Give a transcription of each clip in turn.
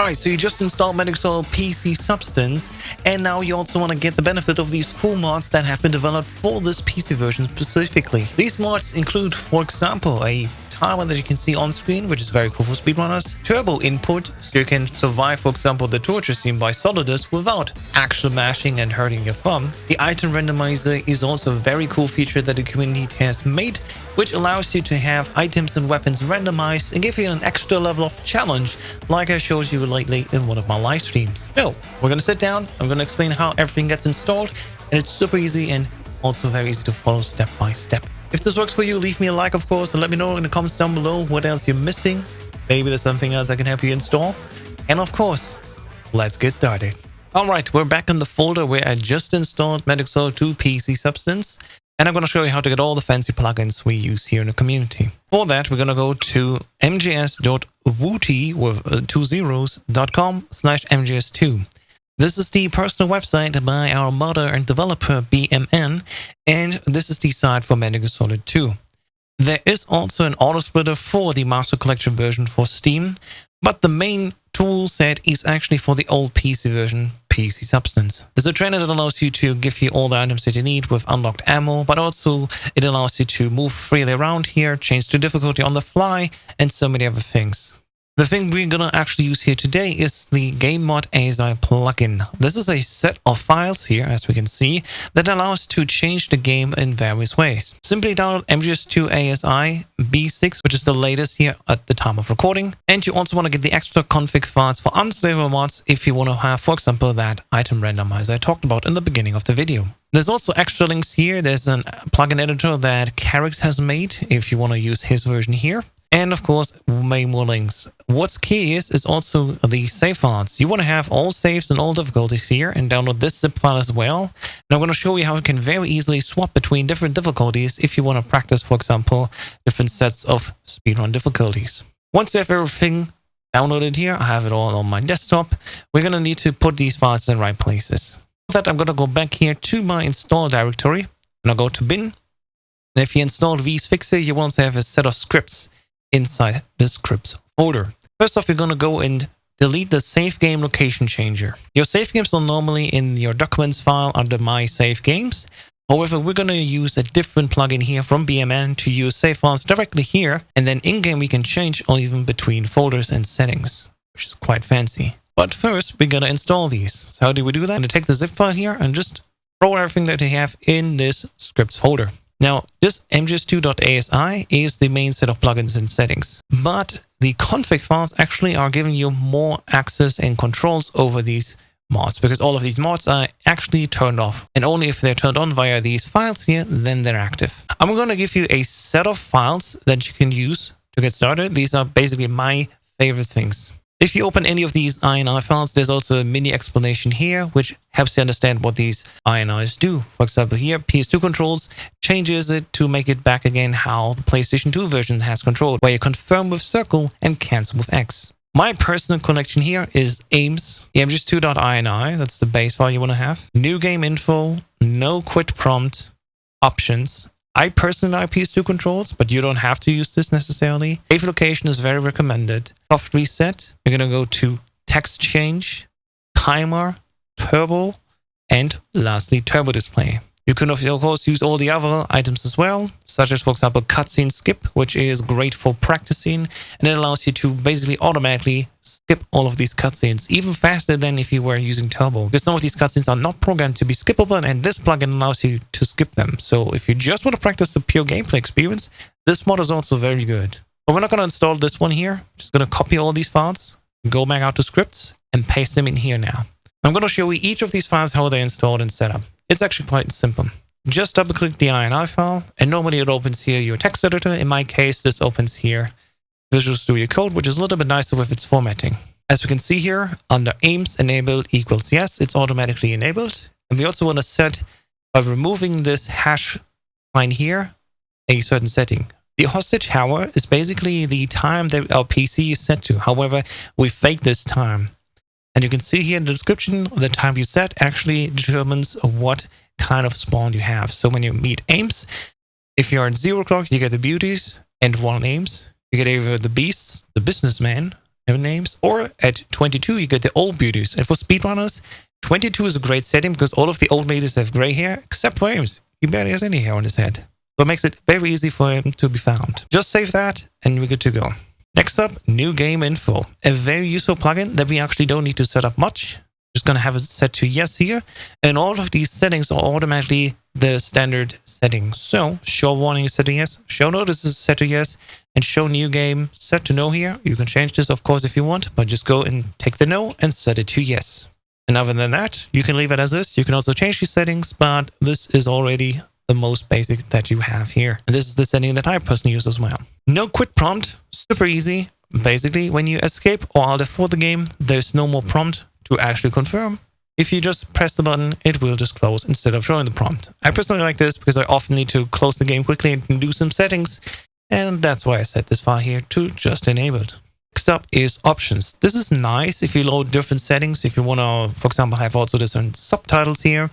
Alright, so you just installed 𝐸𝐻 PC Substance, and now you also want to get the benefit of these cool mods that have been developed for this PC version specifically. These mods include, for example, a timer that you can see on screen, which is very cool for speedrunners, turbo input, so you can survive, for example, the torture scene by Solidus without actual mashing and hurting your thumb. The item randomizer is also a very cool feature that the community has made, which allows you to have items and weapons randomized and give you an extra level of challenge, like I showed you lately in one of my live streams. So, we're gonna sit down, I'm gonna explain how everything gets installed, and it's super easy and also very easy to follow step by step. If this works for you, leave me a like, of course, and let me know in the comments down below what else you're missing. Maybe there's something else I can help you install. And of course, let's get started. Alright, we're back in the folder where I just installed 𝐸𝐻 2 PC Substance. And I'm going to show you how to get all the fancy plugins we use here in the community. For that, we're going to go to mgs.wooty with 2 zeros.com/mgs2. This is the personal website by our modder and developer BMN, and this is the site for Metal Gear Solid 2. There is also an auto splitter for the Master Collection version for Steam, but the main tool set is actually for the old PC version, PC Substance. There's a trainer that allows you to give you all the items that you need with unlocked ammo, but also it allows you to move freely around here, change the difficulty on the fly, and so many other things. The thing we're gonna actually use here today is the Game Mod ASI plugin. This is a set of files here, as we can see, that allows to change the game in various ways. Simply download 𝐸𝐻 2 ASI B6, which is the latest here at the time of recording. And you also want to get the extra config files for unstable mods if you want to have, for example, that item randomizer I talked about in the beginning of the video. There's also extra links here. There's a plugin editor that 𝐾𝐻𝐿 has made if you want to use his version here. And of course, many more links. What's key is also the save files. You want to have all saves and all difficulties here and download this zip file as well. And I'm going to show you how you can very easily swap between different difficulties if you want to practice, for example, different sets of speedrun difficulties. Once you have everything downloaded here, I have it all on my desktop. We're going to need to put these files in the right places. For that, I'm going to go back here to my install directory and I'll go to bin. And if you installed 𝐵𝑠fixer, you want to have a set of scripts inside the scripts folder. First off, you're going to go and delete the save game location changer. Your save games are normally in your documents file under my save games. However, we're going to use a different plugin here from BMN to use save files directly here, and then in-game we can change or even between folders and settings, which is quite fancy. But first, we're going to install these. So how do we do that? I'm going to take the zip file here and just throw everything that we have in this scripts folder. Now, this mgs2.asi is the main set of plugins and settings, but the config files actually are giving you more access and controls over these mods, because all of these mods are actually turned off, and only if they're turned on via these files here, then they're active. I'm going to give you a set of files that you can use to get started. These are basically my favorite things. If you open any of these INI files, there's also a mini explanation here, which helps you understand what these INIs do. For example, here, PS2 Controls changes it to make it back again how the PlayStation 2 version has control, where you confirm with circle and cancel with X. My personal collection here is Ames, the mgs2.ini, that's the base file you want to have. New game info, no quit prompt, options. I personally like PS2 Controls, but you don't have to use this necessarily. Save location is very recommended. Soft reset. We're going to go to text change, timer, turbo, and lastly, turbo display. You can, of course, use all the other items as well, such as, for example, cutscene skip, which is great for practicing, and it allows you to basically automatically skip all of these cutscenes, even faster than if you were using turbo, because some of these cutscenes are not programmed to be skippable, and this plugin allows you to skip them. So if you just want to practice the pure gameplay experience, this mod is also very good. But we're not going to install this one here. I'm just going to copy all these files, go back out to scripts, and paste them in here now. I'm going to show you each of these files, how they're installed and set up. It's actually quite simple. Just double click the INI file, and normally it opens here your text editor. In my case, this opens here Visual Studio Code, which is a little bit nicer with its formatting. As we can see here, under Ames enabled equals yes, it's automatically enabled. And we also want to set, by removing this hash line here, a certain setting. The hostage hour is basically the time that our PC is set to. However, we fake this time. And you can see here in the description, the time you set actually determines what kind of spawn you have. So when you meet Ames, if you're at 0 o'clock, you get the beauties and 1 Ames. You get either the beasts, the businessman, names, or at 22 you get the old beauties. And for speedrunners, 22 is a great setting because all of the old ladies have gray hair, except for Ames. He barely has any hair on his head. So it makes it very easy for him to be found. Just save that and we're good to go. Next up, new game info. A very useful plugin that we actually don't need to set up much. Just going to have it set to yes here. And all of these settings are automatically the standard settings. So show warning is set to yes, show notice is set to yes, and show new game set to no here. You can change this of course if you want, but just go and take the no and set it to yes. And other than that, you can leave it as is. You can also change these settings, but this is already the most basic that you have here. And this is the setting that I personally use as well. No quit prompt, super easy. Basically, when you escape or Alt F4 the game, there's no more prompt to actually confirm. If you just press the button, it will just close instead of showing the prompt. I personally like this because I often need to close the game quickly and do some settings, and that's why I set this file here to just enable it. Next up is options. This is nice if you load different settings. If you want to, for example, have also different subtitles here.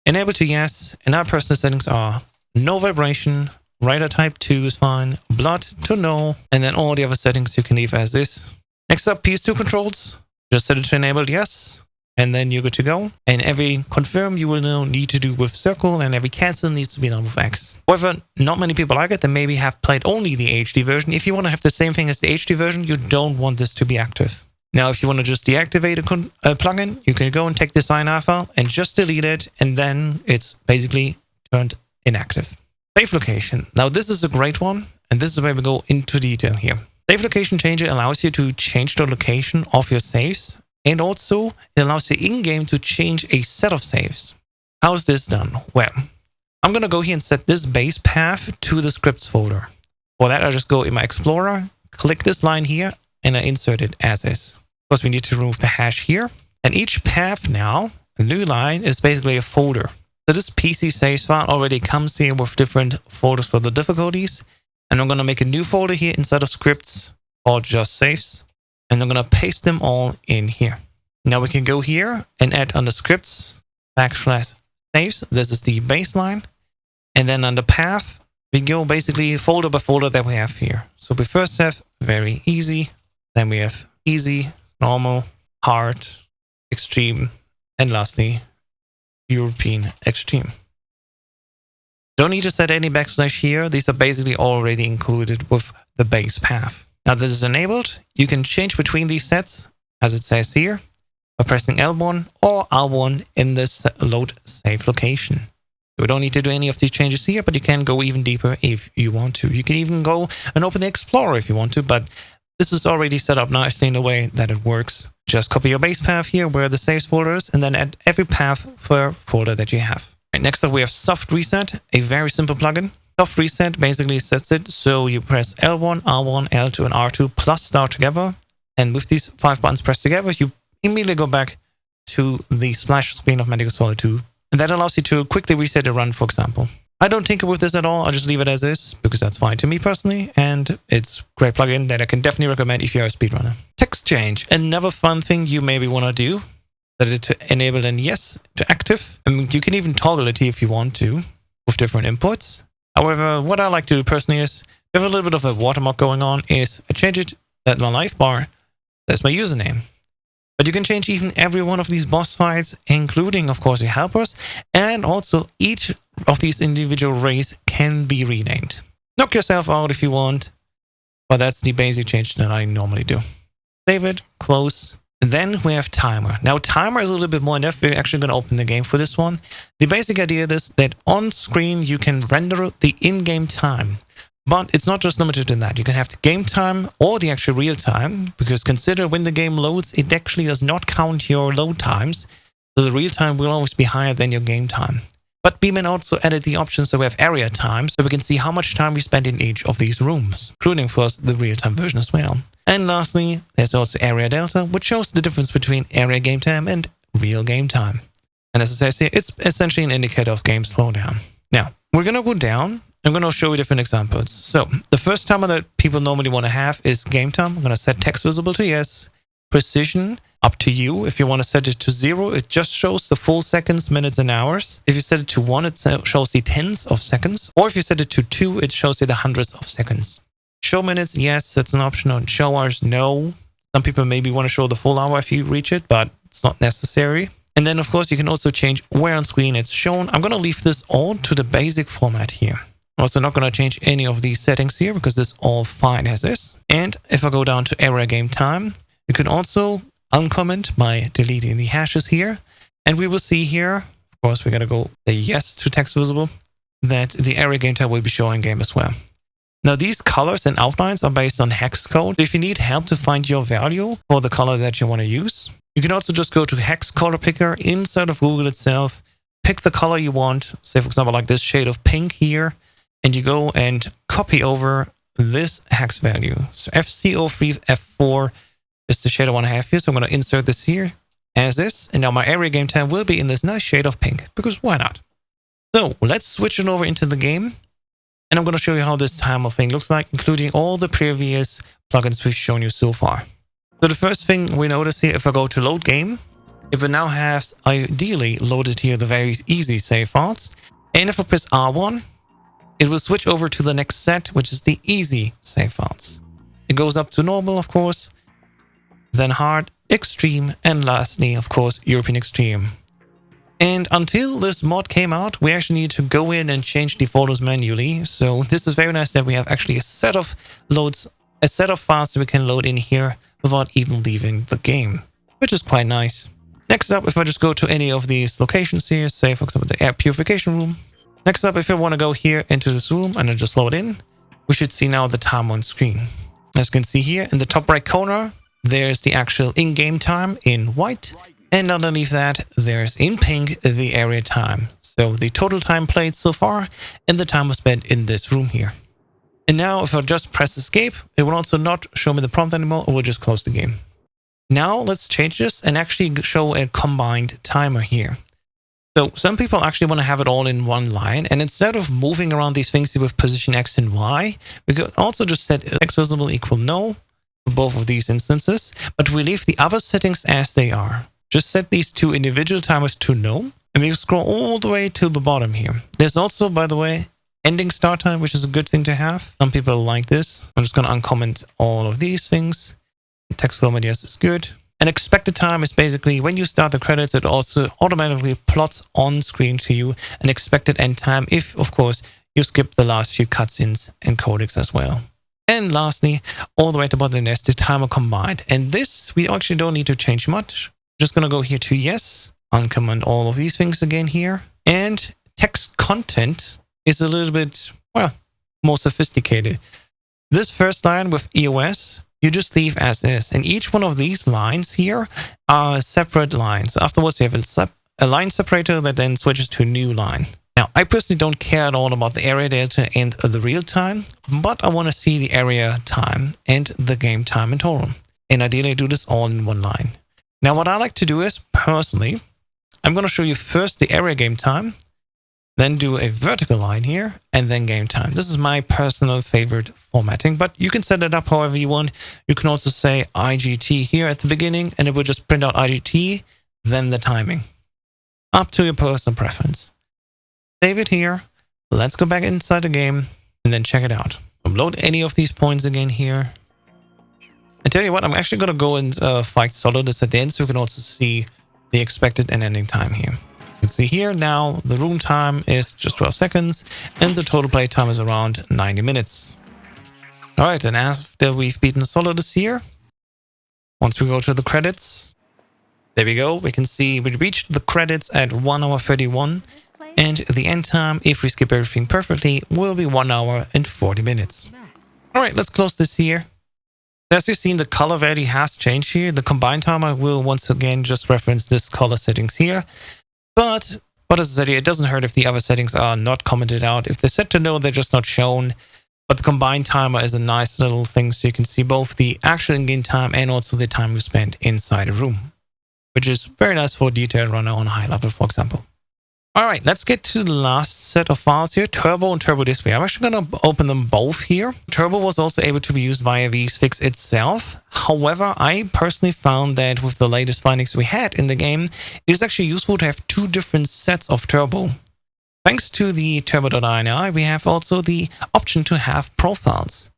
Enable to yes, and our personal settings are no vibration, writer type 2 is fine, blood to no, and then all the other settings you can leave as this. Next up, PS2 Controls. Just set it to enabled yes, and then you're good to go. And every confirm you will now need to do with circle, and every cancel needs to be done with X. However, not many people like it. They maybe have played only the HD version. If you want to have the same thing as the HD version, you don't want this to be active. Now, if you want to just deactivate a plugin, you can go and take this INR file and just delete it, and then it's basically turned inactive. Save location. Now, this is a great one, and this is where we go into detail here. Save location changer allows you to change the location of your saves, and also it allows you in-game to change a set of saves. How is this done? Well, I'm going to go here and set this base path to the scripts folder. For that, I just go in my Explorer, click this line here, and I insert it as is. Of course, we need to remove the hash here. And each path now, a new line, is basically a folder. So this PC saves file already comes here with different folders for the difficulties. And I'm going to make a new folder here inside of scripts called just saves. And I'm going to paste them all in here. Now we can go here and add under scripts /saves. This is the baseline. And then under path, we go basically folder by folder that we have here. So we first have very easy. Then we have easy, normal, hard, extreme, and lastly, European extreme. Don't need to set any / here. These are basically already included with the base path. Now this is enabled. You can change between these sets, as it says here, by pressing L1 or R1 in this load save location. We don't need to do any of these changes here, but you can go even deeper if you want to. You can even go and open the Explorer if you want to, but this is already set up nicely in the way that it works. Just copy your base path here where the saves folder is, and then add every path per folder that you have. Right, next up, we have Soft Reset, a very simple plugin. Soft Reset basically sets it so you press L1, R1, L2, and R2 plus start together. And with these 5 buttons pressed together, you immediately go back to the splash screen of Metal Gear Solid 2. And that allows you to quickly reset a run, for example. I don't tinker with this at all. I just leave it as is because that's fine to me personally. And it's a great plugin that I can definitely recommend if you're a speedrunner. Text change, another fun thing you maybe want to do. Set it to enable and yes to active. I mean, you can even toggle it if you want to with different inputs. However, what I like to do personally is, if a little bit of a watermark going on, is I change it at my life bar. That's my username. But you can change even every one of these boss fights, including, of course, your helpers. And also, each of these individual rays can be renamed. Knock yourself out if you want. But that's the basic change that I normally do. Save it, close. And then we have timer. Now, timer is a little bit more in depth. We're actually going to open the game for this one. The basic idea is that on screen, you can render the in-game time. But it's not just limited to that. You can have the game time or the actual real time, because consider when the game loads, it actually does not count your load times. So the real time will always be higher than your game time. But BMN also added the option so we have area time, so we can see how much time we spend in each of these rooms, including, of course, the real-time version as well. And lastly, there's also area delta, which shows the difference between area game time and real game time. And as it says here, it's essentially an indicator of game slowdown. Now, we're going to go down. I'm going to show you different examples. So, the first timer that people normally want to have is game time. I'm going to set text visible to yes. Precision, up to you. If you want to set it to 0, it just shows the full seconds, minutes, and hours. If you set it to 1, it shows the tens of seconds. Or if you set it to 2, it shows you the hundreds of seconds. Show minutes, yes, that's an option. On show hours, no, Some people maybe want to show the full hour if you reach it, but it's not necessary. And then, of course, you can also change where on screen it's shown. I'm going to leave this all to the basic format here. I'm also not going to change any of these settings here because this is all fine as is. And if I go down to area game time, you can also uncomment by deleting the hashes here. And we will see here, of course, we're going to go the yes to text visible, that the area game time will be showing game as well. Now, these colors and outlines are based on hex code. So if you need help to find your value for the color that you want to use, you can also just go to Hex Color Picker inside of Google itself, pick the color you want, say, for example, like this shade of pink here, and you go and copy over this hex value. So FC03 F4 is the shade I want to have here. So I'm going to insert this here as is. And now my area game time will be in this nice shade of pink, because why not? So let's switch it over into the game. And I'm going to show you how this timer thing looks like, including all the previous plugins we've shown you so far. So the first thing we notice here, if I go to load game, if it now has ideally loaded here the very easy save files. And if I press R1, it will switch over to the next set, which is the easy save files. It goes up to normal, of course, then hard, extreme, and lastly, of course, European extreme. And until this mod came out, we actually need to go in and change the photos manually. So this is very nice that we have actually a set of loads, a set of files that we can load in here without even leaving the game, which is quite nice. Next up, if I just go to any of these locations here, say for example the air purification room. Next up, if I want to go here into this room and I just load in, we should see now the time on screen. As you can see here in the top right corner, there's the actual in-game time in white. And underneath that, there's in pink the area time. So the total time played so far and the time was spent in this room here. And now if I just press escape, it will also not show me the prompt anymore. It will just close the game. Now let's change this and actually show a combined timer here. So some people actually want to have it all in one line. And instead of moving around these things with position X and Y, we could also just set X visible equal no for both of these instances. But we leave the other settings as they are. Just set these two individual timers to no, and we scroll all the way to the bottom here. There's also, by the way, ending start time, which is a good thing to have. Some people like this. I'm just going to uncomment all of these things. Text format, yes, is good. And expected time is basically when you start the credits, it also automatically plots on screen to you an expected end time if, of course, you skip the last few cutscenes and codecs as well. And lastly, all the way at the bottom, there's the timer combined. And this, we actually don't need to change much. Just going to go here to yes, uncomment all of these things again here. And text content is a little bit, well, more sophisticated. This first line with EOS, you just leave as is. And each one of these lines here are separate lines. So afterwards, you have a line separator that then switches to a new line. Now, I personally don't care at all about the area data and the real time, but I want to see the area time and the game time in total. And ideally, I do this all in one line. Now, what I like to do is, personally, I'm going to show you first the area game time, then do a vertical line here, and then game time. This is my personal favorite formatting, but you can set it up however you want. You can also say IGT here at the beginning, and it will just print out IGT, then the timing. Up to your personal preference. Save it here. Let's go back inside the game, and then check it out. Upload any of these points again here. I tell you what, I'm actually going to go and fight solo this at the end so we can also see the expected and ending time here. You can see here now the room time is just 12 seconds and the total play time is around 90 minutes. Alright, and after we've beaten solo this here, once we go to the credits, there we go. We can see we reached the credits at 1 hour 31 and the end time, if we skip everything perfectly, will be 1 hour and 40 minutes. Alright, let's close this here. As you've seen, the color value has changed here. The combined timer will once again just reference this color settings here. But as I said here, it doesn't hurt if the other settings are not commented out. If they're set to no, they're just not shown. But the combined timer is a nice little thing so you can see both the actual in-game time and also the time you spent inside a room, which is very nice for a detailed runner on high level, for example. All right, let's get to the last set of files here, Turbo and Turbo Display. I'm actually going to open them both here. Turbo was also able to be used via vFix itself. However, I personally found that with the latest findings we had in the game, it is actually useful to have two different sets of Turbo. Thanks to the Turbo.ini, we have also the option to have profiles.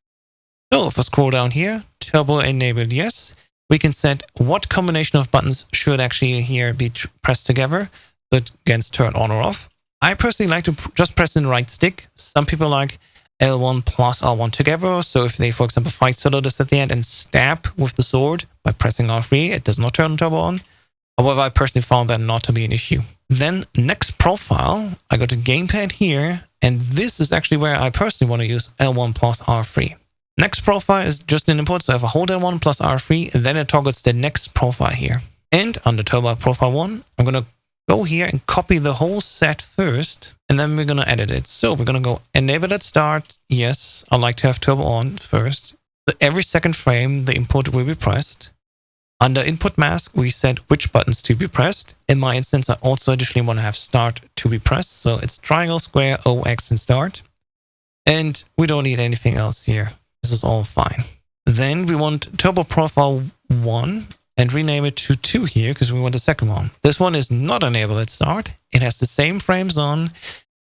So if I scroll down here, Turbo enabled yes. we can set what combination of buttons should actually here be pressed together. So against turn on or off. I personally like to just press in the right stick. Some people like L1 plus R1 together. So if they, for example, fight solo this at the end and stab with the sword by pressing R3, it does not turn turbo on. However, I personally found that not to be an issue. Then next profile, I go to gamepad here, and this is actually where I personally want to use L1 plus R3. Next profile is just an input, so if I hold L1 plus R3, then it toggles the next profile here. And under Turbo Profile 1, I'm going to go here and copy the whole set first, and then we're going to edit it. So we're going to go enable at start. Yes, I like to have turbo on first. So every second frame, the input will be pressed. Under input mask, we set which buttons to be pressed. In my instance, I also additionally want to have start to be pressed. So it's triangle, square, O, X, and start. And we don't need anything else here. This is all fine. Then we want Turbo Profile 1 and rename it to 2 here because we want the second one. This one is not enabled at start. It has the same frames on.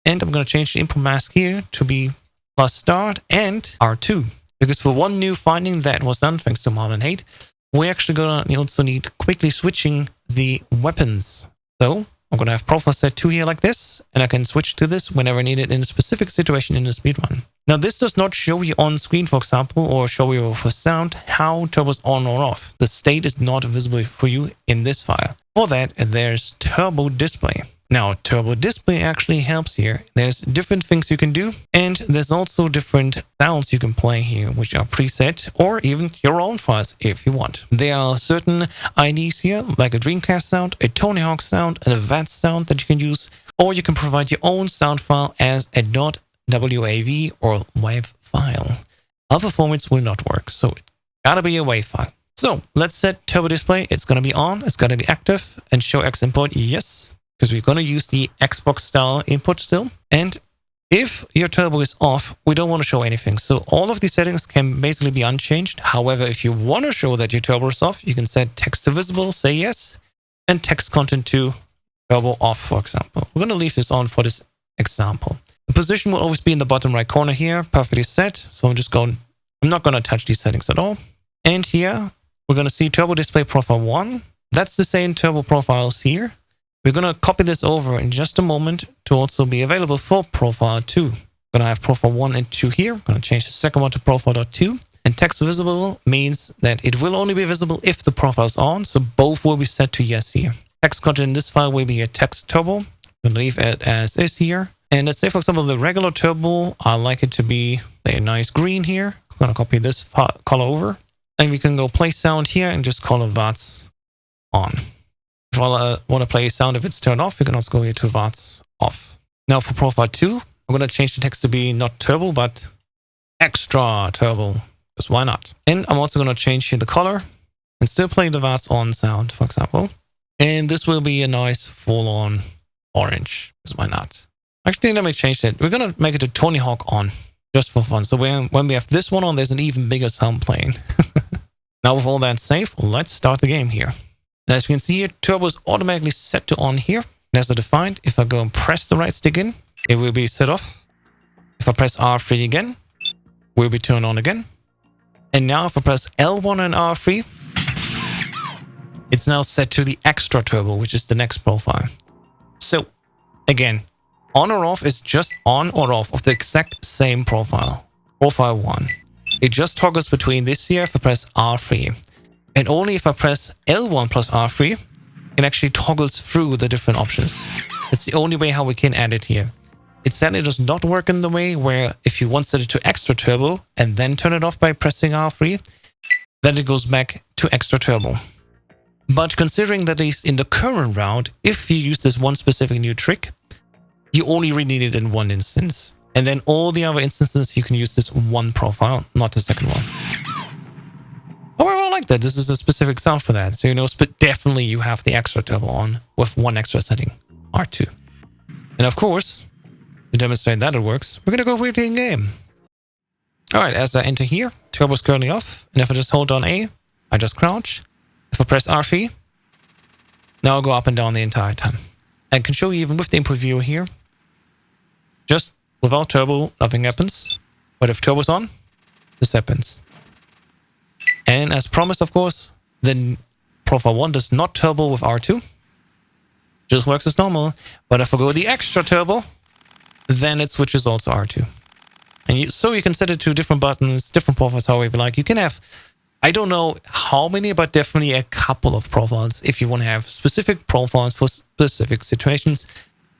And I'm going to change the input mask here to be plus start and R2. Because for one new finding that was done thanks to 𝐻𝑎5test, we're actually going to also need quickly switching the weapons. So I'm going to have profile set 2 here like this, and I can switch to this whenever needed in a specific situation in the speedrun. Now this does not show you on screen, for example, or show you with sound how turbo is on or off. The state is not visible for you in this file. For that, there's turbo display. Now, turbo display actually helps here. There's different things you can do, and there's also different sounds you can play here, which are preset, or even your own files if you want. There are certain IDs here, like a Dreamcast sound, a Tony Hawk sound, an advanced sound that you can use, or you can provide your own sound file as a .wav or WAV file. Other formats will not work, so it gotta be a WAV file. So let's set turbo display. It's gonna be on, it's gonna be active, and show X input, yes. Because we're going to use the Xbox style input still. And if your turbo is off, we don't want to show anything. So all of these settings can basically be unchanged. However, if you want to show that your turbo is off, you can set text to visible, say yes, and text content to turbo off, for example. We're going to leave this on for this example. The position will always be in the bottom right corner here, perfectly set. So I'm not going to touch these settings at all. And here, we're going to see turbo display profile 1. That's the same turbo profiles here. We're going to copy this over in just a moment to also be available for profile 2. We're going to have profile 1 and 2 here. I'm going to change the second one to profile.2. And text visible means that it will only be visible if the profile is on. So both will be set to yes here. Text content in this file will be a text turbo. I'm going to leave it as is here. And let's say, for example, the regular turbo, I like it to be a nice green here. I'm going to copy this color over. And we can go play sound here and just call it VATS on. If I want to play sound, if it's turned off, we can also go here to VATS off. Now for profile 2, I'm going to change the text to be not turbo, but extra turbo. Because why not? And I'm also going to change here the color and still play the VATS on sound, for example. And this will be a nice full-on orange. Because why not? Actually, let me change it. We're going to make it a Tony Hawk on, just for fun. So when we have this one on, there's an even bigger sound playing. Now with all that safe, let's start the game here. And as you can see here, turbo is automatically set to on here. And as I defined, if I go and press the right stick in, it will be set off. If I press R3 again, it will be turned on again. And now if I press L1 and R3, it's now set to the extra turbo, which is the next profile. So again, on or off is just on or off of the exact same profile. Profile 1. It just toggles between this here if I press R3. And only if I press L1 plus R3, it actually toggles through the different options. It's the only way how we can add it here. It sadly does not work in the way where if you want to set it to extra turbo and then turn it off by pressing R3, then it goes back to extra turbo. But considering that is in the current round, if you use this one specific new trick, you only really need it in one instance. And then all the other instances, you can use this one profile, not the second one. However, I like that. This is a specific sound for that. So, but definitely you have the extra turbo on with one extra setting, R2. And of course, to demonstrate that it works, we're going to go over the game. All right, as I enter here, turbo is currently off. And if I just hold down A, I just crouch. If I press R3, now I'll go up and down the entire time. I can show you even with the input viewer here. Just without turbo, nothing happens. But if turbo's on, this happens. And as promised, of course, then profile 1 does not turbo with R2. Just works as normal. But if I go the extra turbo, then it switches also R2. And so you can set it to different buttons, different profiles, however you like. You can have, I don't know how many, but definitely a couple of profiles if you want to have specific profiles for specific situations.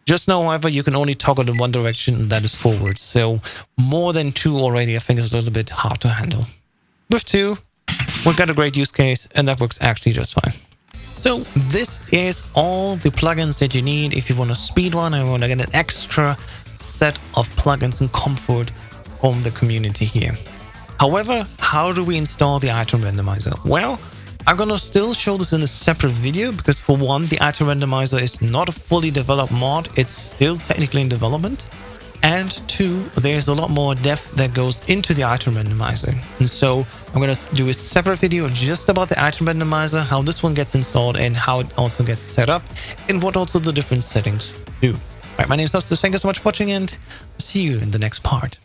Just know, however, you can only toggle in one direction, and that is forward. So more than 2 already, I think, is a little bit hard to handle. With 2, we've got a great use case, and that works actually just fine. So this is all the plugins that you need if you want to speedrun and want to get an extra set of plugins and comfort from the community here. However, how do we install the item randomizer? Well, I'm gonna still show this in a separate video because for one, the item randomizer is not a fully developed mod. It's still technically in development. And 2, there's a lot more depth that goes into the item randomizer. And so I'm going to do a separate video just about the item randomizer, how this one gets installed and how it also gets set up and what also the different settings do. All right, my name is Hau5test. Thank you so much for watching and see you in the next part.